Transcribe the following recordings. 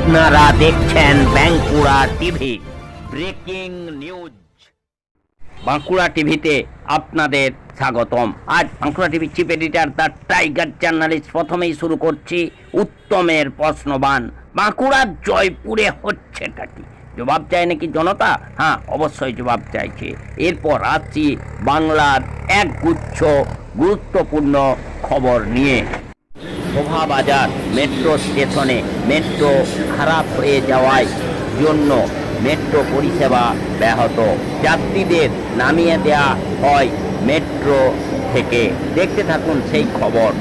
আপনারা দেখছেন Bankura TV breaking news. Bankura টিভিতে আপনাদের স্বাগতম। আজ Bankura TV chief editor the tiger journalist প্রথমেই শুরু করছি উত্তমের প্রশ্নবান। বাঁকুড়ার জয়পুরে হচ্ছেটা কি? জবাব চায় নাকি জনতা? হ্যাঁ, অবশ্যই জবাব চাইছে। এরপর আসছি বাংলার এক গুচ্ছ গুরুত্বপূর্ণ খবর নিয়ে। শোভাবাজার মেট্রো স্টেশনে মেট্রো খারাপ হয়ে যাওয়ার জন্য মেট্রো পরিষেবা ব্যাহত। যাত্রীদের নামিয়ে দেওয়া হয় মেট্রো থেকে। দেখতে থাকুন সেই খবর।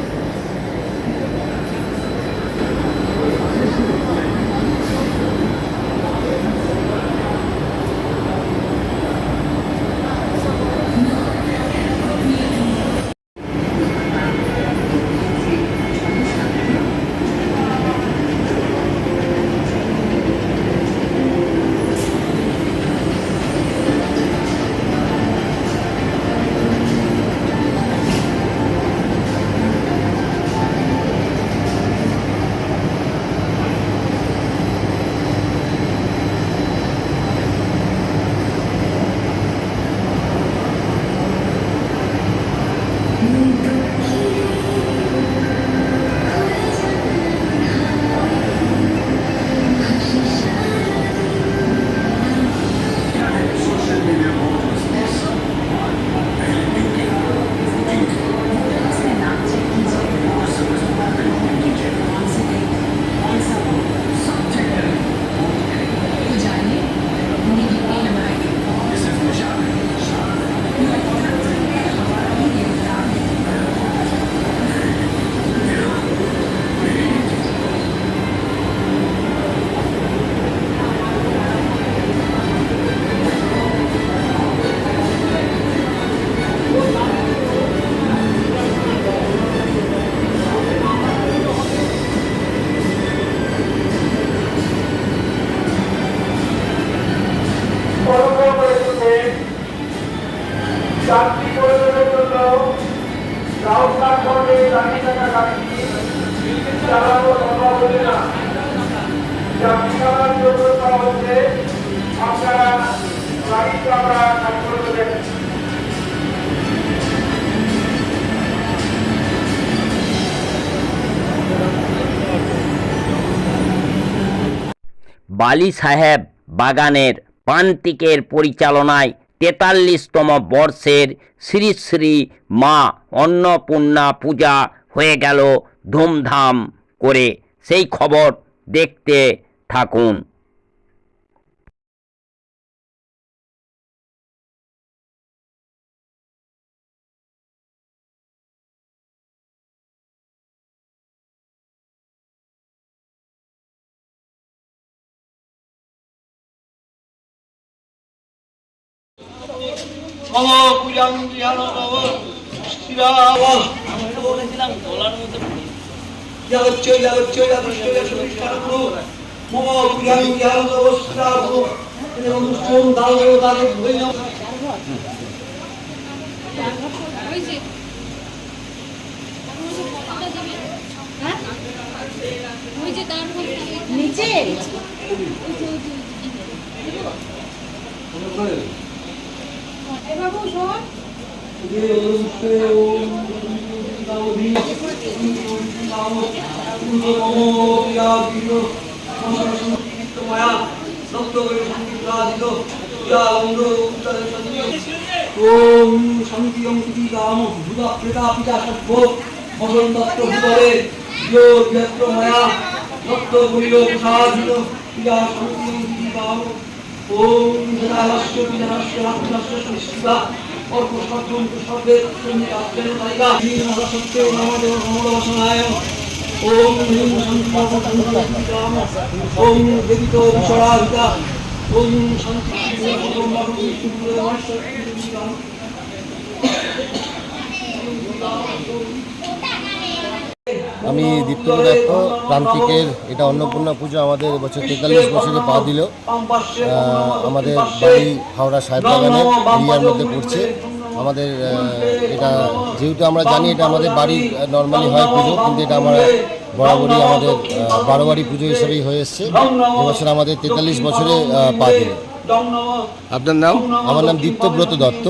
যাত্রী পরিবহনের জন্য রাস্তার পথে দাঁড়িয়ে থাকা গাড়িটি ইঞ্জিন চালানো সম্ভব হবে না। যাত্রী চালানোর জন্য করা হচ্ছে আপনারা গাড়ি চাপা কাজ করে দেবেন। বালি সাহেব বাগানের প্রান্তিকের পরিচালনায় ৪৩তম বর্ষের শ্রী শ্রী মা অন্নপূর্ণা পূজা হয়ে গেল ধুমধাম করে। সেই খবর দেখতে থাকুন। নিচে আমি দীপ্ত দত্ত। প্রান্তিকের এটা অন্নপূর্ণা পুজো আমাদের এবছর ৪৩ বছরে পা দিল। আমাদের বাড়ি হাওড়া সাহেব বাগানে এরিয়ার মধ্যে পড়ছে। আমাদের এটা যেহেতু আমরা জানি এটা আমাদের বাড়ির নর্মালি হয় পুজো, কিন্তু এটা আমরা বরাবরই আমাদের 12 বাড়ি পুজো হিসেবেই হয়ে এসছে। এবছর আমাদের 43 বছরে পা দিল। আপনার নাম? আমার নাম দীপ্তব্রত দত্ত,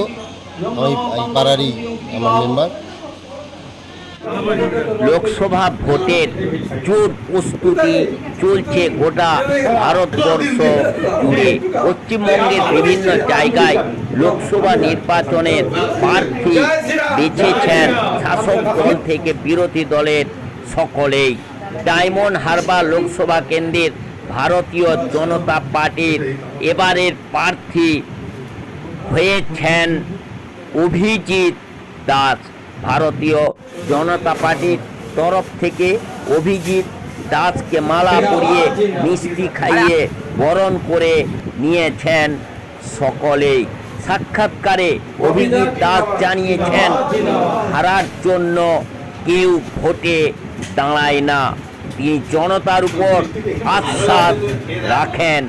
আমি এই পাড়ারই আমার মেম্বার। লোকসভা ভোটের জোর প্রস্তুতি চলছে গোটা ভারতবর্ষ জুড়ে। পশ্চিমবঙ্গের বিভিন্ন জায়গায় লোকসভা নির্বাচনের প্রার্থী বেছেছেন শাসক দল থেকে বিরোধী দলের সকলেই। ডায়মন্ড হারবার লোকসভা কেন্দ্রের ভারতীয় জনতা পার্টির এবারের প্রার্থী হয়েছেন অভিজিৎ দাস। ভারতীয় জনতা পার্টির তরফ থেকে অভিজিৎ দাসকে মালা পরিয়ে মিষ্টি খাইয়ে বরণ করে নিয়েছেন সকলেই। সাক্ষাৎকারে অভিজিৎ দাস জানিয়েছেন, হারার জন্য কেউ ভোটে দাঁড়ায় না। তিনি জনতার উপর আশ্বাস রাখেন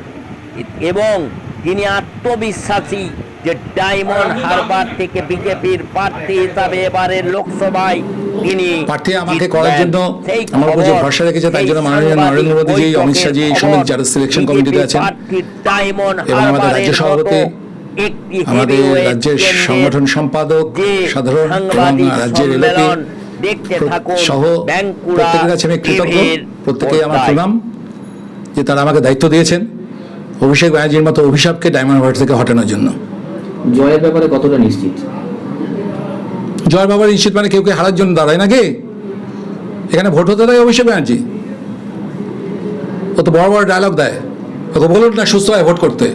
এবং তিনি আত্মবিশ্বাসী যে ডায়মন্ড হারবার থেকে বিজেপির প্রার্থী হিসাবে এবারের লোকসভায় তিনি প্রার্থী আমাকে করার জন্য আমার উপর যে ভরসা রেখেছে, তাই জন্য মাননীয় নরেন্দ্র মোদীজি, অমিত শাহজি, সমিত যারা সিলেকশন কমিটিতে আছেন এবং আমাদের রাজ্য সভাপতি, আমাদের রাজ্যের সংগঠন সম্পাদক সাধারণ এবং রাজ্যের এলপি সহ প্রত্যেকের কাছে আমি কৃতজ্ঞ। প্রত্যেকেই আমার প্রণাম যে তারা আমাকে দায়িত্ব দিয়েছেন অভিষেক ব্যানার্জির মতো অভিশাপকে ডায়মন্ড হারবার থেকে হটানোর জন্য। জয়ের ব্যাপারে কতটা নিশ্চিত? জয়ের ব্যাপারে নিশ্চিত মানে কেউ হারার জন্য দাঁড়ায় নাকি? এখানে ভোট হতে দেয় অভিষেক ব্যানার্জি? ও তো বড় বড় ডায়লগ দেয়। ওকে বলুন না সুস্থ হয় ভোট করতে।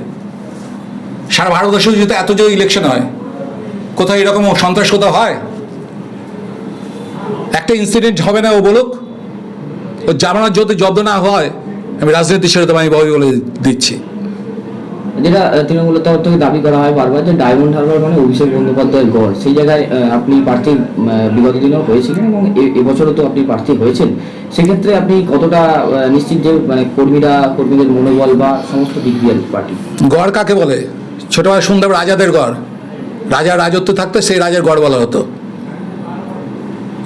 সারা ভারতবর্ষে যদি এত যে ইলেকশন হয়, কোথাও এরকম সন্ত্রাস কোথাও হয়? একটা ইনসিডেন্ট হবে না ও বলুক। ও জামানত যদি জব্দ না হয় আমি রাজনীতি ছেড়ে দেবো, আমি বলে দিচ্ছি। যেটা তৃণমূলের তরফ থেকে দাবি করা হয় বারবার যে ডায়মন্ড হারবার মানে অভিষেক বন্দ্যোপাধ্যায়ের গড়, সেই জায়গায় আপনি প্রার্থী বিগত দিনেও হয়েছিলেন এবং এবছরও তো আপনি প্রার্থী হয়েছেন। সেক্ষেত্রে আপনি কতটা নিশ্চিত যে মানে কর্মীদের মনোবল বা সমস্ত দিক দিয়ে পার্টি? গড় কাকে বলে? ছোটবেলায় শুনতাম রাজাদের গড়, রাজার রাজত্ব থাকতো, সেই রাজার গড় বলা হতো।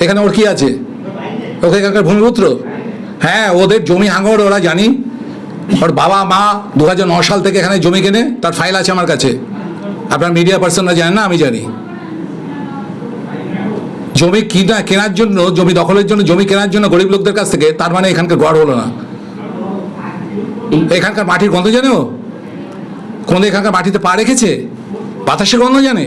এখানে ওর কি আছে? ওকে এখানকার ভূমিপুত্র? হ্যাঁ, ওদের জমি হাঙর ওরা জানি। ওর বাবা মা 2009 সাল থেকে এখানে জমি কেনে, তার ফাইল আছে আমার কাছে। আপনার মিডিয়া পার্সনরা জানেন না, আমি জানি। জমি কেনার জন্য, জমি দখলের জন্য, জমি কেনার জন্য গরিব লোকদের কাছ থেকে, তার মানে এখানকার গড় হলো না। এখানকার মাটির গন্ধ জানে ও? কোন এখানকার মাটিতে পা রেখেছে? বাতাসের গন্ধ জানে?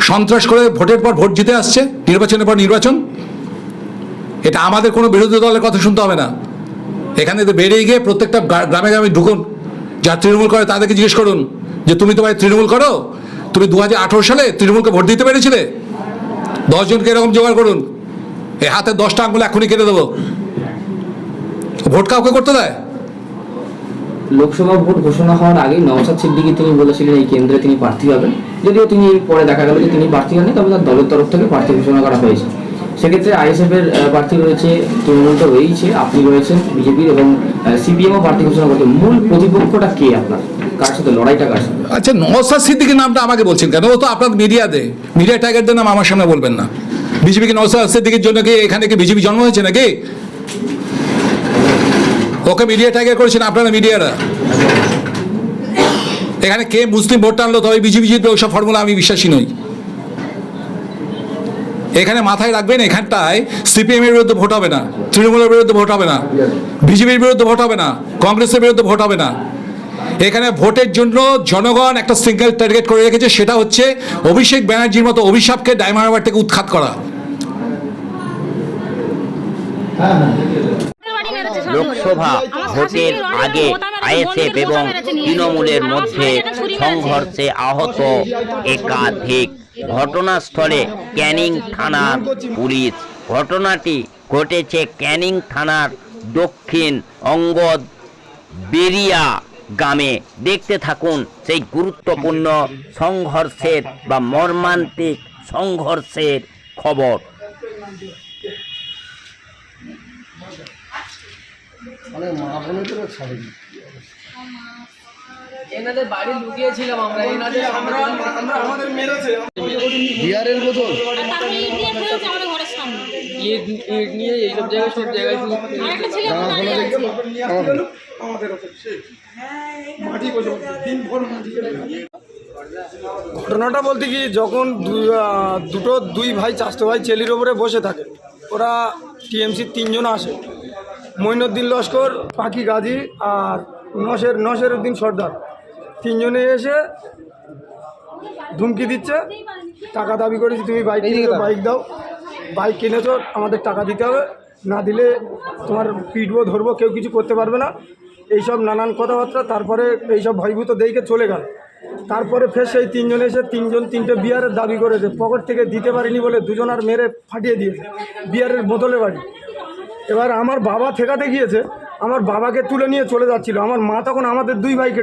সন্ত্রাস করে ভোটের পর ভোট জিতে আসছে, নির্বাচনের পর নির্বাচন। এটা আমাদের কোনো বিরোধী দলের কথা শুনতে হবে না। এখানে বেরিয়ে গিয়ে প্রত্যেকটা গ্রামে গ্রামে ঢুকুন, যারা তৃণমূল করে তাদেরকে জিজ্ঞেস করুন যে তুমি তো ভাই তৃণমূল করো, তুমি 2018 সালে তৃণমূলকে ভোট দিতে পেরেছিলে? 10 জনকে এরকম জোগাড় করুন, এই হাতে 10টা আঙুল এখনই কেটে দেবো। ভোট কাউকে করতে দেয়? লোকসভা ভোট ঘোষণা হওয়ার আগে নওশাদ সিদ্দিকী তিনি বলেছিলেন এই কেন্দ্রে তিনি প্রার্থী হবেন। যদিও তিনি পরে দেখা গেল যে তিনি প্রার্থী হননি, তবে তার দলের তরফ থেকে প্রার্থী ঘোষণা করা হয়েছে। সেক্ষেত্রে আইএসএফ এর প্রার্থী রয়েছে, তৃণমূল তো রয়েছে, আপনি রয়েছেন বিজেপির এবং সিপিএমও প্রার্থী ঘোষণা করছে। মূল প্রতিপক্ষটা কে আপনার? কার সাথে লড়াইটা কার সাথে? আচ্ছা, নওশাদ সিদ্দিকীর নামটা আমাকে বলছেন কেন? ও তো আপনার মিডিয়া টাইগারদের নাম আমার সামনে বলবেন না। বিজেপি কি নওশাদ সিদ্দিকীর জন্য কি এখানে কি বিজেপি জন্ম হয়েছে নাকি? ওকে মিডিয়া টাইগার করেছেন আপনারা মিডিয়ারা। এখানে কে মুসলিম ভোট টানলো তবে বিজেপি জিতবে, ওইসব ফর্মুলা আমি বিশ্বাসী নই। এখানে মাথায় রাখবেন, এখানটায় সিপিএম এর বিরুদ্ধে ভোট হবে না, তৃণমূলের বিরুদ্ধে ভোট হবে না, বিজেপির বিরুদ্ধে ভোট হবে না, কংগ্রেসের বিরুদ্ধে ভোট হবে না। এখানে ভোটের জন্য জনগণ একটা সিঙ্গেল টার্গেট করে রেখেছে, সেটা হচ্ছে অভিষেক ব্যানার্জির মতো অভিশাপকে ডায়মন্ড হারবার থেকে উৎখাত করা। লোকসভা ভোটের আগে আইএসএফ এবং তৃণমূলের মধ্যে সংঘর্ষে আহত একাধিক। ঘটনাস্থলে ক্যানিং থানার পুলিশ। ঘটনাটি ঘটেছে ক্যানিং থানার দক্ষিণ অঙ্গদ বেরিয়া গ্রামে। দেখতে থাকুন সেই গুরুত্বপূর্ণ সংঘর্ষের বা মর্মান্তিক সংঘর্ষের খবর। এনাদের বাড়ি লুকিয়েছিলাম আমরা, এনাদের আমরা আমাদের মেরেছে। বিয়ারের বোতল তারপরে ইন্ডিয়া ফেলেছে আমাদের ঘরের সামনে। ইট নিয়ে এইসব জায়গায় সব জায়গায় আরেকটা ছেলে দাঁড়িয়ে আছে। আমাদের ওপর শেষ। মাটি বসে দিন ভোর মাটি ঘটনাটা বলতে কি, যখন দুই ভাই চাষতো ভাই চেলির ওপরে বসে থাকে, ওরা টিএমসির 3 জন আসে, মঈনুদ্দিন লস্কর, পাখি গাজী আর নসের উদ্দিন সর্দার, 3 জনে এসে ধুমকি দিচ্ছে, টাকা দাবি করেছি, তুমি বাইক দাও, বাইক কিনেছো আমাদের টাকা দিতে হবে, না দিলে তোমার পিটবো ধরবো, কেউ কিছু করতে পারবে না, এইসব নানান কথাবার্তা। তারপরে এইসব ভয়ভূত দেখে চলে গেল। তারপরে ফের সেই 3 জন এসে 3 জন 3টে বিয়ারের দাবি করেছে, পকেট থেকে দিতে পারিনি বলে 2 জন আর মেরে ফাটিয়ে দিয়েছে বিয়ারের বোতলে বাড়ি। এবার আমার বাবা ঠেকাতে গিয়েছে, আমার বাবাকে তুলে নিয়ে চলে যাচ্ছিল, আমার মা তখন আমাদের 2 ভাইকে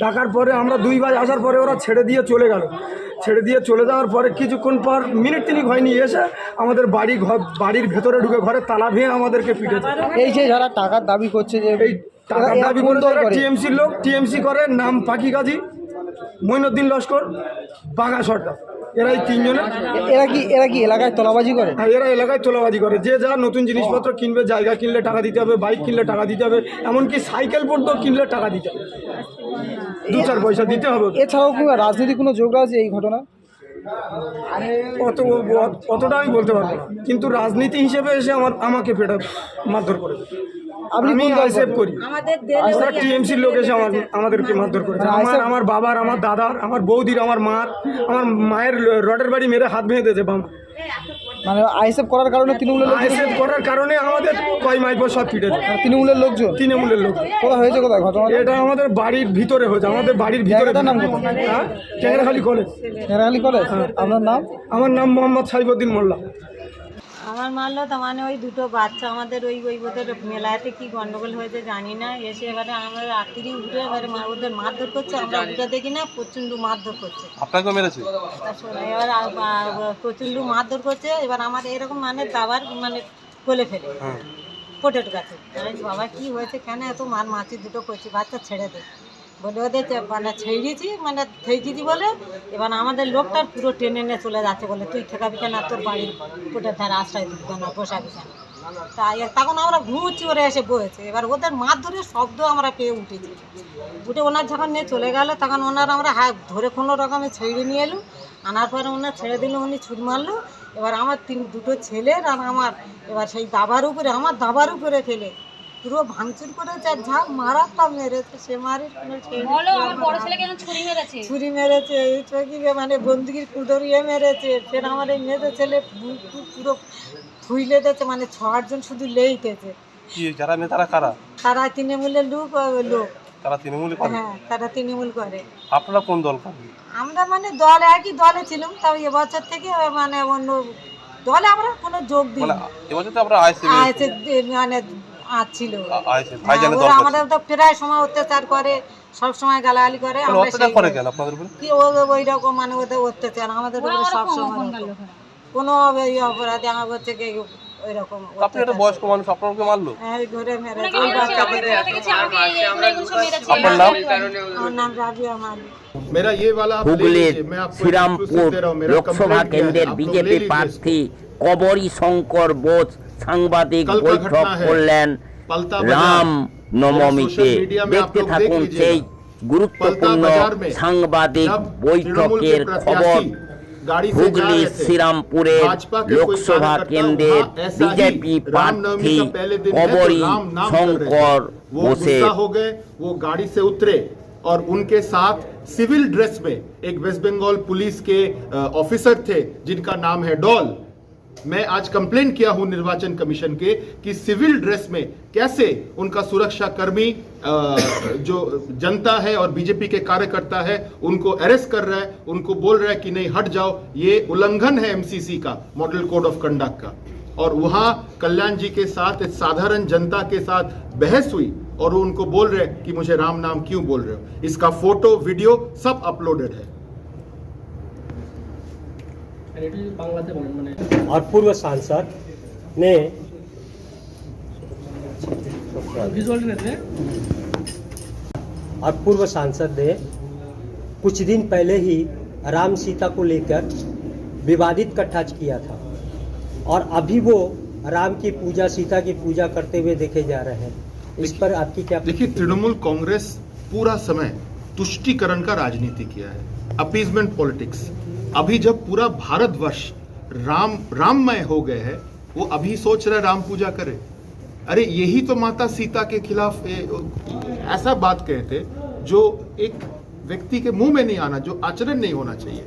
ডাকার পরে আমরা 2 ভাই আসার পরে ওরা ছেড়ে দিয়ে চলে গেল। ছেড়ে দিয়ে চলে যাওয়ার পরে কিছুক্ষণ পর মিনিট 3 হয়নি এসে আমাদের বাড়ির ভেতরে ঢুকে ঘরে তালা ভেঙে আমাদেরকে পিটেছে। এই যে যারা টাকার দাবি করছে, যে এই টাকার দাবি করে টিএমসির লোক, টিএমসি করে, নাম পাখি গাজী, মঈনুদ্দিন লস্কর, বাঘা সর্দার, এরা এই 3 জনের। এরা কি এলাকায় তোলাবাজি করে? হ্যাঁ, এরা এলাকায় তোলাবাজি করে। যে যা নতুন জিনিসপত্র কিনবে, জায়গা কিনলে টাকা দিতে হবে, বাইক কিনলে টাকা দিতে হবে, এমনকি সাইকেল পর্যন্ত কিনলে টাকা দিতে হবে, 2-4 পয়সা দিতে হবে। এছাড়াও কি রাজনীতি কোনো যোগ আছে এই ঘটনা? অতটা আমি বলতে পারবো না, কিন্তু রাজনীতি হিসেবে এসে আমাকে মারধর করেছে। আমি আইসেফ করি, ওরা টিএমসির লোক এসে আমাদেরকে মারধর করেছে। আমার বাবার, আমার দাদার, আমার বৌদির, আমার মায়ের রডের বাড়ি মেরে হাত ভেঙে দিয়েছে বাম। মানে আইএসএফ করার কারণে আইসেফ করার কারণে আমাদের কয় মাইল পর সব পিটেছে। তৃণমূলের লোকজন? তৃণমূলের লোক। কোথায় হয়েছে, কোথায় ঘটনা? এটা আমাদের বাড়ির ভিতরে হয়েছে, আমাদের বাড়ির ভিতরে। নাম ট্যাংরাখালী কলেজ। ট্যাংরাখালী কলেজ। আপনার নাম? আমার নাম মোহাম্মদ সাইফুদ্দিন মোল্লা। আমার মারলো তো, মানে ওই 2টো বাচ্চা আমাদের ওই ওদের মেলাতে কি গন্ডগোল হয়েছে জানি না, এসে এবারে আমরা রাত্রি উঠে এবারে ওদের মারধর করছে, আমরা উঠে দেখি না, প্রচণ্ড মারধর করছে। আপনাকে মেরেছে? এবার প্রচণ্ড মারধর করছে। এবার আমাদের এরকম মানে দাবার মানে কোলে ফেলে কোটের কাছে, বাবা কি হয়েছে, কেন এত মারছি, 2টো করছি, বাচ্চা ছেড়ে দে বলে ওদের মানে ছেড়েছি, মানে ঠেকেছি বলে। এবার আমাদের লোকটার পুরো টেনে নিয়ে চলে যাচ্ছে, বলে তুই ঠেকাবি কেন, তোর বাড়ির কোটের ধারে আশ্রয় দিবি কেন, বসাবি কেন। তাই তখন আমরা ঘুমোচ্ছি, ওরা এসে বয়েছে। এবার ওদের মারধরের শব্দ আমরা পেয়ে উঠেছি, উঠে ওনার যখন নিয়ে চলে গেল, তখন ওনার আমরা হাত ধরে কোনো রকমে ছেড়ে নিয়ে এলুম, আনার পরে ওনার ছেড়ে দিল, উনি ছুট মারলো। এবার আমার 2টো ছেলের আর আমার, এবার সেই দাবার উপরে, আমার দাবার উপরে ফেলে পুরো ভাঙচুর করেছে, আর ঝাঁপ মারাটা মেরেছে, সে মারি ছুরি মেরেছে, এই চকি মানে বন্দুকির কুদরিয়ে মেরেছে। ফের আমার এই মেয়েদের ছেলে পুরো ধুইলে দিয়েছে, মানে 6-8 জন শুধু লেইতেছে। তারা তৃণমূলের লোক। তারা তৃণমূল করে? হ্যাঁ, তারা তৃণমূল করে। আপনারা কোন দল করেন? আমরা মানে দলে একই দলে ছিলাম, তাও এবছর থেকে মানে অন্য দলে আমরা কোনো যোগ দিই। এবছর তো আমরা মানে ছিল আমাদের তো প্রায় সময় অত্যাচার করে, সব সময় গালাগালি করে। কি ওই রকম মানে ওদের অত্যাচার আমাদের সব সময়, কোনো অপরাধী আমার হচ্ছে কি ওই রকম। বয়স্ক মানুষ আপনাকে মারলো? হ্যাঁ, ঘরে মেরেছে। আমার নাম রাবিয়া মালিক। হুগলির শ্রীরামপুর লোকসভা কেন্দ্রের বিজেপি প্রার্থী কবরী শঙ্কর বোস সাংবাদিক বৈঠক করলেন রাম নবমীতে। দেখতে থাকুন সেই গুরুত্বপূর্ণ সাংবাদিক বৈঠকের খবর। হুগলি শ্রীরামপুরের লোকসভা কেন্দ্রের বিজেপি প্রার্থী কবরী শঙ্কর বোসের वो गाड़ी से उतरे और उनके साथ सिविल ड्रेस में एक वेस्ट बंगाल पुलिस के ऑफिसर थे जिनका नाम है डॉल। मैं आज कंप्लेन किया हूं निर्वाचन कमीशन के कि सिविल ड्रेस में कैसे उनका सुरक्षा कर्मी जो जनता है और बीजेपी के कार्यकर्ता है उनको अरेस्ट कर रहा है, उनको बोल रहा है कि नहीं हट जाओ। ये उल्लंघन है एमसीसी का, मॉडल कोड ऑफ कंडक्ट का। और वहां कल्याण जी के साथ साधारण जनता के साथ बहस हुई और वो उनको बोल रहे कि मुझे राम नाम क्यों बोल रहे हो। इसका फोटो वीडियो सब अपलोडेड है। और पूर्व सांसद ने और पूर्व सांसद ने कुछ दिन पहले ही राम सीता को लेकर विवादित कट्ठा किया था और अभी वो राम की पूजा, सीता की पूजा करते हुए देखे जा रहे हैं। इस पर आपकी क्या? देखिए, तृणमूल कांग्रेस पूरा समय तुष्टीकरण का राजनीति किया है, अपीजमेंट पॉलिटिक्स। अभी जब पूरा भारतवर्ष राममय हो गए है, वो अभी सोच रहे राम पूजा करे। अरे यही तो माता सीता के खिलाफ ऐसा बात कहते जो एक व्यक्ति के मुंह में नहीं आना, जो आचरण नहीं होना चाहिए।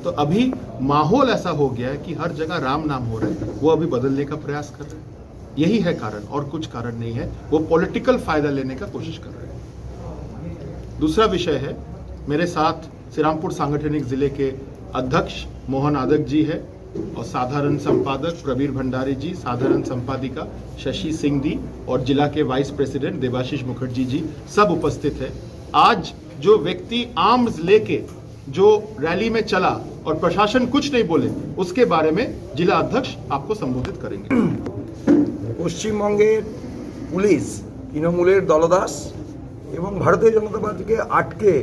तो अभी माहौल ऐसा हो गया है कि हर जगह राम नाम हो रहा है, वो अभी बदलने का प्रयास कर रहे हैं। यही है कारण, और कुछ कारण नहीं है। वो पॉलिटिकल फायदा लेने का कोशिश कर रहे हैं। दूसरा विषय है, मेरे साथ श्रीरामपुर सांगठनिक जिले के अध्यक्ष मोहन आदक जी है और साधारण संपादक प्रवीर भंडारी जी, साधारण संपादिका शशि सिंह जी और जिला के वाइस प्रेसिडेंट देवाशीष मुखर्जी जी सब उपस्थित है। आज जो व्यक्ति आर्म्स लेके जो रैली में चला और प्रशासन कुछ नहीं बोले, उसके बारे में जिला अध्यक्ष आपको संबोधित करेंगे। পশ্চিমবঙ্গের পুলিশ তৃণমূলের দলদাস এবং ভারতীয় জনতা পার্টিকে আটকে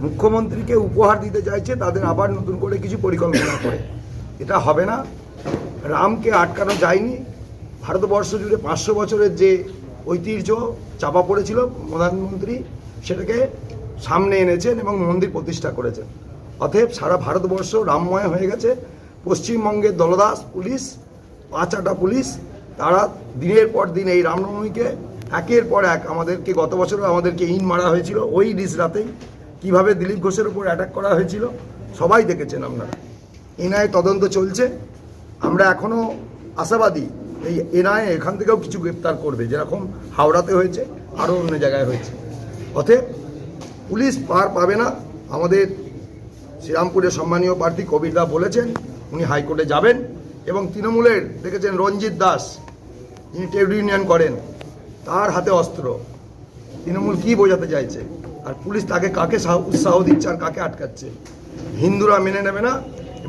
মুখ্যমন্ত্রীকে উপহার দিতে চাইছে, তাদের আবার নতুন করে কিছু পরিকল্পনা করে। এটা হবে না। রামকে আটকানো যায়নি। ভারতবর্ষ জুড়ে 500 বছরের যে ঐতিহ্য চাপা পড়েছিল, প্রধানমন্ত্রী সেটাকে সামনে এনেছেন এবং মন্দির প্রতিষ্ঠা করেছেন। অতএব সারা ভারতবর্ষ রামময় হয়ে গেছে। পশ্চিমবঙ্গের দলদাস পুলিশ, পাঁচাটা পুলিশ, তারা দিনের পর দিন এই রামনবমীকে একের পর এক, আমাদেরকে গত বছরও আমাদেরকে ইন মারা হয়েছিল ওই ডিস রাতেই, কীভাবে দিলীপ ঘোষের উপর অ্যাটাক করা হয়েছিল সবাই দেখেছেন আপনারা। এনআইএ তদন্ত চলছে। আমরা এখনও আশাবাদী এই এনআইএ এখান থেকেও কিছু গ্রেপ্তার করবে, যেরকম হাওড়াতে হয়েছে, আরও অন্য জায়গায় হয়েছে। অতএব পুলিশ পার পাবে না। আমাদের শ্রীরামপুরের সম্মানীয় প্রার্থী কবির দা বলেছেন উনি হাইকোর্টে যাবেন, এবং তৃণমূলের দেখেছেন রঞ্জিত দাস, যিনি ট্রেড ইউনিয়ন করেন, তার হাতে অস্ত্র। তৃণমূল কি বোঝাতে চাইছে, আর পুলিশ তাকে কাকে উৎসাহ দিচ্ছে আর কাকে আটকাচ্ছে? হিন্দুরা মেনে নেবে না।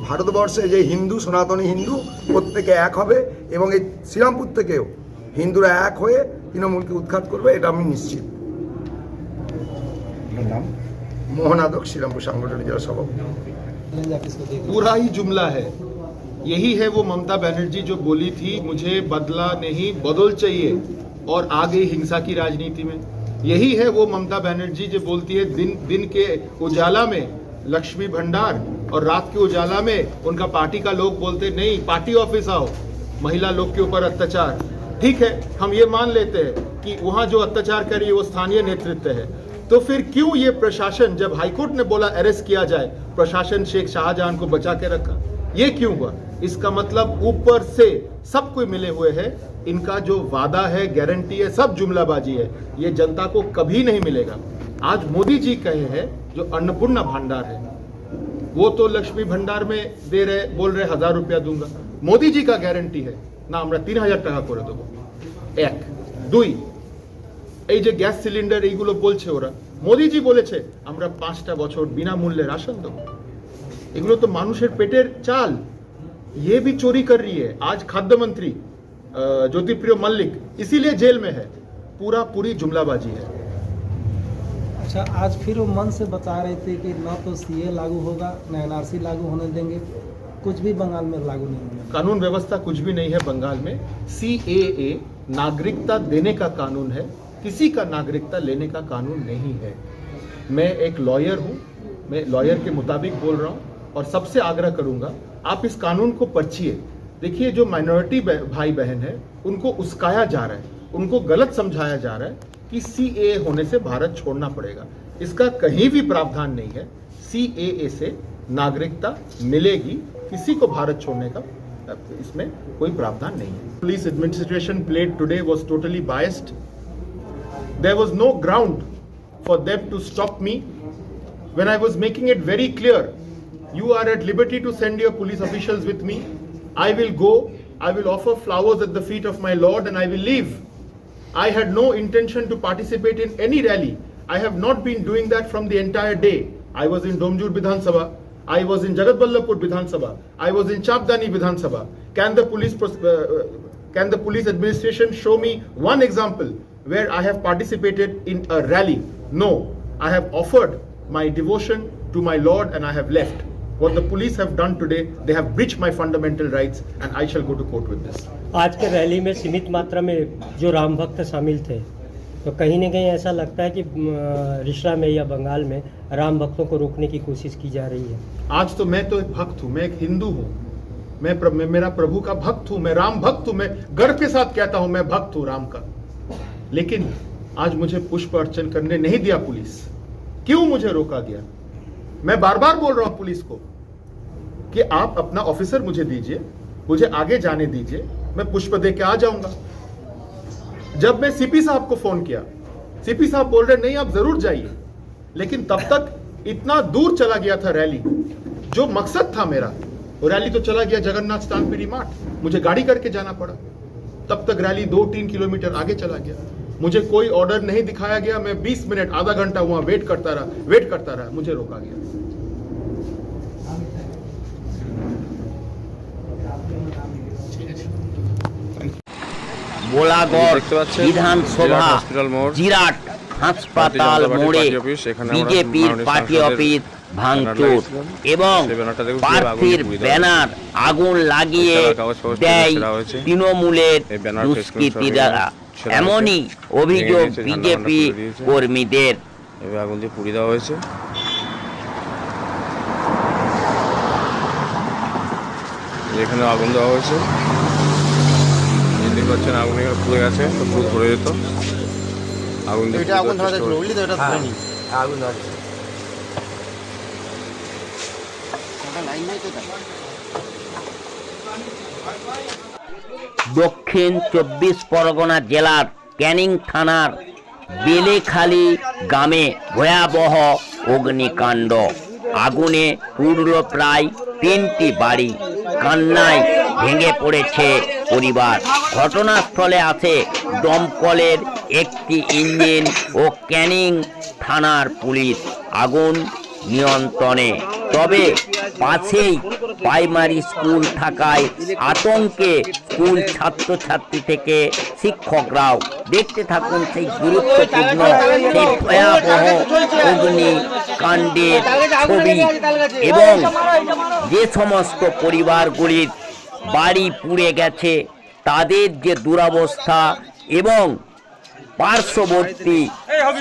ভারতবর্ষে যে হিন্দু, সনাতনী হিন্দু প্রত্যেকে এক হবে, এবং এই শ্রীরামপুর থেকেও হিন্দুরা এক হয়ে তৃণমূলকে উৎখাত করবে, এটা আমি নিশ্চিত। मोहन आदक श्रीरामपुर सांगठनिक जिला सभापति। पूरा ही जुमला है, यही है वो ममता बनर्जी जो बोली थी मुझे बदला नहीं बदल चाहिए, और आ गई हिंसा की राजनीति में। यही है वो ममता बनर्जी जो बोलती है दिन के उजाला में लक्ष्मी भंडार और रात के उजाला में उनका पार्टी का लोग बोलते नहीं पार्टी ऑफिस आओ, महिला लोग के ऊपर अत्याचार। ठीक है, हम ये मान लेते हैं कि वहाँ जो अत्याचार करिए वो स्थानीय नेतृत्व है, तो फिर क्यों ये प्रशासन, जब हाईकोर्ट ने बोला अरेस्ट किया जाए, प्रशासन शेख शाहजहां को बचा के रखा? ये क्यों हुआ? इसका मतलब ऊपर से सब कोई मिले हुए है। इनका जो वादा है, गारंटी है, सब जुमलाबाजी है। ये जनता को कभी नहीं मिलेगा। आज मोदी जी कहे हैं जो अन्नपूर्णा भंडार है, वो तो लक्ष्मी भंडार में दे रहे, बोल रहे 1000 रुपया दूंगा। मोदी जी का गारंटी है ना আমরা 3000 টাকা করে দেবো। এক দুই, এই যে গ্যাস সিলিন্ডার এইগুলো বলছে ওরা, মোদিজি বলেছে আমরা 5টা বছর বিনামূল্যে রাশন দেবো। এগুলো তো মানুষের পেটের চাল। ये भी चोरी कर रही है। आज खाद्य मंत्री ज्योतिप्रिय मल्लिक इसीलिए जेल में है। पूरी जुमलाबाजी है। अच्छा, आज फिर वो मन से बता रहे थे कि ना तो सीए लागू होगा, न एनआरसी लागू होने देंगे, कुछ भी बंगाल में लागू नहीं होगा। कानून व्यवस्था कुछ भी नहीं है बंगाल में। CAA नागरिकता देने का कानून है, किसी का नागरिकता लेने का कानून नहीं है। मैं एक लॉयर हूँ, मैं लॉयर के मुताबिक बोल रहा हूँ, और सबसे आग्रह करूँगा आप इस कानून को पढ़िए। देखिए, जो माइनॉरिटी भाई बहन है उनको उस्काया जा रहा है, उनको गलत समझाया जा रहा है कि CAA होने से भारत छोड़ना पड़ेगा। इसका कहीं भी प्रावधान नहीं है। CAA से नागरिकता मिलेगी, किसी को भारत छोड़ने का इसमें कोई प्रावधान नहीं है। Police administration played today was totally biased. There was no ground for them to stop me when I was making it very clear, you are at liberty to send your police officials with me. I will go, I will offer flowers at the feet of my Lord, and I will leave. I had no intention to participate in any rally. I have not been doing that from the entire day. I was in Domjur Vidhan Sabha, I was in Jagatballabpur Vidhan Sabha, I was in Chapdani Vidhan Sabha. Can the police administration show me one example where I have participated in a rally No, I have offered my devotion to my Lord and I have left. What the police have done today, they have breached my fundamental rights and I shall go to court with this. आज के rally में सीमित मात्रा में जो राम भक्त शामिल थे, तो कहीं न कहीं ऐसा लगता है कि रिश्रा में या बंगाल में राम भक्तों को रोकने की कोशिश की जा रही है। आज तो मैं तो एक भक्त हूँ, मैं एक हिंदू हूँ, मैं मेरा प्रभु का भक्त हूँ, मैं राम भक्त हूँ, मैं गर्व के साथ कहता हूँ मैं भक्त हूँ राम का। लेकिन आज मुझे पुष्प अर्चन करने नहीं दिया पुलिस। क्यों मुझे रोका गया? मैं बार बार बोल रहा हूँ पुलिस को कि आप अपना ऑफिसर मुझे दीजिए, मुझे आगे जाने दीजिए, मैं पुष्प दे के आ जाऊंगा। जब मैं सीपी साहब को फोन किया, सीपी साहब बोल रहे नहीं आप जरूर जाइए, लेकिन तब तक इतना दूर चला गया था रैली। जो मकसद था मेरा, वो रैली तो चला गया जगन्नाथ स्थानपीडी माठ, मुझे गाड़ी करके जाना पड़ा। तब तक रैली 2-3 किलोमीटर आगे चला गया। मुझे कोई ऑर्डर नहीं दिखाया गया, मैं 20 मिनट आधा घंटा वहां वेट करता रहा, मुझे रोका गया। বোলাগড় বিধানসভা জিরাট হাসপাতাল মোড়ে বিজেপির পার্টি অফিস ভাঙচুর এবং প্রার্থীর ব্যানার আগুন লাগিয়ে দেয় তৃণমূলের দুষ্কৃতীরা, এমনই অভিযোগ বিজেপি কর্মীদের। আগুন দিয়ে পুড়িয়ে দেওয়া হয়েছে। এখানে আগুন দেওয়া হয়েছে, দেখতে পাচ্ছেন আগুন এখানে পুড়ে গেছে, পুরো ধরে যেত আগুন দিয়ে। আগুন ধরা যাচ্ছে, বুঝলি তো, এটা ধরেনি আগুন ধরা যাচ্ছে। দক্ষিণ 24 পরগনা জেলার ক্যানিং থানার বেলেখালী গ্রামে ভয়াবহ অগ্নিকাণ্ড। আগুনে পুড়ল প্রায় 3টি বাড়ি, কান্নায় ভেঙে পড়েছে পরিবার। ঘটনাস্থলে আছে দমকলের একটি ইঞ্জিন ও ক্যানিং থানার পুলিশ। আগুন নিয়ন্ত্রণে, তবে পাশেই প্রাইমারি স্কুল থাকায় আতঙ্কে স্কুল ছাত্রছাত্রী থেকে শিক্ষকরাও। দেখতে থাকুন সেই গুরুত্বপূর্ণ, সেই ভয়াবহ অগ্নিকাণ্ডের ছবি এবং যে সমস্ত পরিবারগুলির বাড়ি পুড়ে গেছে তাদের যে দুরবস্থা এবং পার্শ্ববর্তী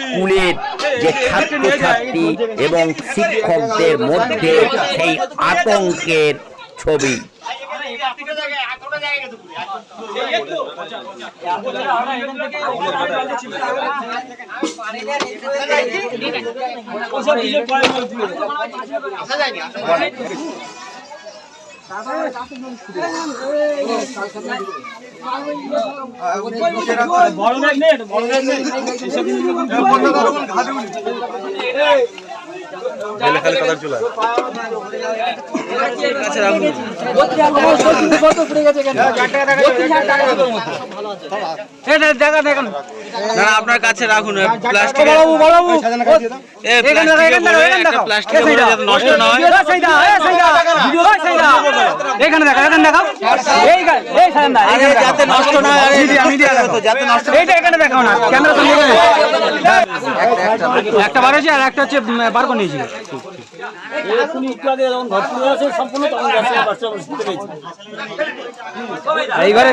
স্কুলের যে ছাত্রছাত্রী এবং শিক্ষকদের মধ্যে সেই আতঙ্কের ছবি। আপনার কাছে রাখুন, নষ্ট নয়। এখানে দেখা, এখানে দেখাও, যাতে নষ্ট না হয়, যাতে নষ্ট, এইটা এখানে দেখাও না, ক্যামেরা একটা বার হয়েছে আর একটা হচ্ছে বার করে নিয়েছি। এই ঘরে